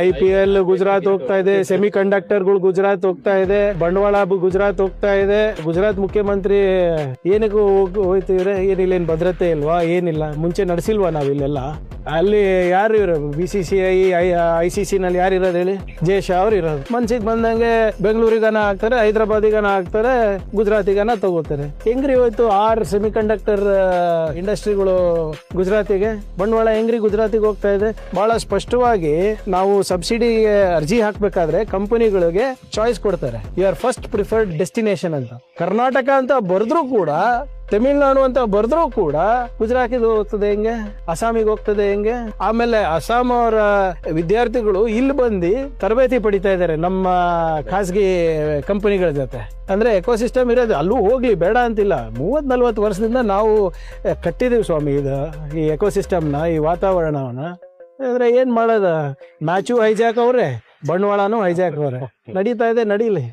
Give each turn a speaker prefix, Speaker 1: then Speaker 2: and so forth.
Speaker 1: IPL Gujarat ಹೋಗ್ತಾ ಇದೆ, semi ಕಂಡಕ್ಟರ್ಗಳು ಗುಜರಾತ್ ಹೋಗ್ತಾ ಇದೆ, ಬಂಡವಾಳ ಗುಜರಾತ್ ಹೋಗ್ತಾ ಇದೆ. ಗುಜರಾತ್ ಮುಖ್ಯಮಂತ್ರಿ ಏನಕ್ಕೂ ಹೋಯ್ತಿದ್ರೆ ಏನಿಲ್ಲ, ಏನ್ ಭದ್ರತೆ ಇಲ್ವಾ, ಏನಿಲ್ಲ, ಮುಂಚೆ ನಡೆಸಿಲ್ವಾ ನಾವಿಲ್ಲೆಲ್ಲ? ಅಲ್ಲಿ ಯಾರು ಇರೋದು? BCCI ICC ನಲ್ಲಿ ಯಾರು ಇರೋದು ಹೇಳಿ? ಜೇಶ ಅವ್ರು ಇರೋದು. ಮನ್ಸಿಗೆ ಬಂದಂಗೆ ಬೆಂಗಳೂರಿಗನ ಹಾಕ್ತಾರೆ, ಹೈದರಾಬಾದಿಗನ ಹಾಕ್ತಾರೆ, ಗುಜರಾತಿಗನ ತಗೋತಾರೆ. ಹೆಂಗ್ರಿ ಹೋಯ್ತು 6 ಸೆಮಿ ಕಂಡಕ್ಟರ್ ಇಂಡಸ್ಟ್ರಿಗಳು ಗುಜರಾತಿಗೆ? ಬಂಡವಾಳ ಹೆಂಗ್ರಿ ಗುಜರಾತಿಗೆ ಹೋಗ್ತಾ ಇದೆ? ಬಹಳ ಸ್ಪಷ್ಟವಾಗಿ ನಾವು ಸಬ್ಸಿಡಿಗೆ ಅರ್ಜಿ ಹಾಕ್ಬೇಕಾದ್ರೆ ಕಂಪನಿಗಳಿಗೆ ಚಾಯ್ಸ್ ಕೊಡ್ತಾರೆ, you are first preferred destination ಅಂತ. ಕರ್ನಾಟಕ ಅಂತ ಬರೆದ್ರು ಕೂಡ, ತಮಿಳ್ನಾಡು ಅಂತ ಬರೆದ್ರು ಕೂಡ ಗುಜರಾತಿಗೆ ಹೋಗ್ತದೆ ಹೆಂಗೆ? ಅಸ್ಸಾಮಿಗೆ ಹೋಗ್ತದೆ ಹೆಂಗೆ? ಆಮೇಲೆ ಅಸ್ಸಾಂ ಅವರ ವಿದ್ಯಾರ್ಥಿಗಳು ಇಲ್ಲಿ ಬಂದು ತರಬೇತಿ ಪಡಿತಾ ಇದ್ದಾರೆ ನಮ್ಮ ಖಾಸಗಿ ಕಂಪನಿಗಳ ಜೊತೆ. ಅಂದ್ರೆ ಎಕೋಸಿಸ್ಟಮ್ ಇರೋದು ಅಲ್ಲೂ ಹೋಗ್ಲಿ, ಬೇಡ ಅಂತಿಲ್ಲ. 30-40 ವರ್ಷದಿಂದ ನಾವು ಕಟ್ಟಿದೀವಿ ಸ್ವಾಮಿ ಇದು, ಈ ಎಕೋಸಿಸ್ಟಮ್ನ, ಈ ವಾತಾವರಣವನ್ನ. ಅಂದ್ರೆ ಏನ್ ಮಾಡೋದ? ಮ್ಯಾಚು ಹೈಜಾಕ್ ಅವ್ರೆ, ಬಂಡವಾಳನೂ ಹೈಜಾಕ್ ಅವ್ರೆ. ನಡೀತಾ ಇದೆ, ನಡೀಲಿ.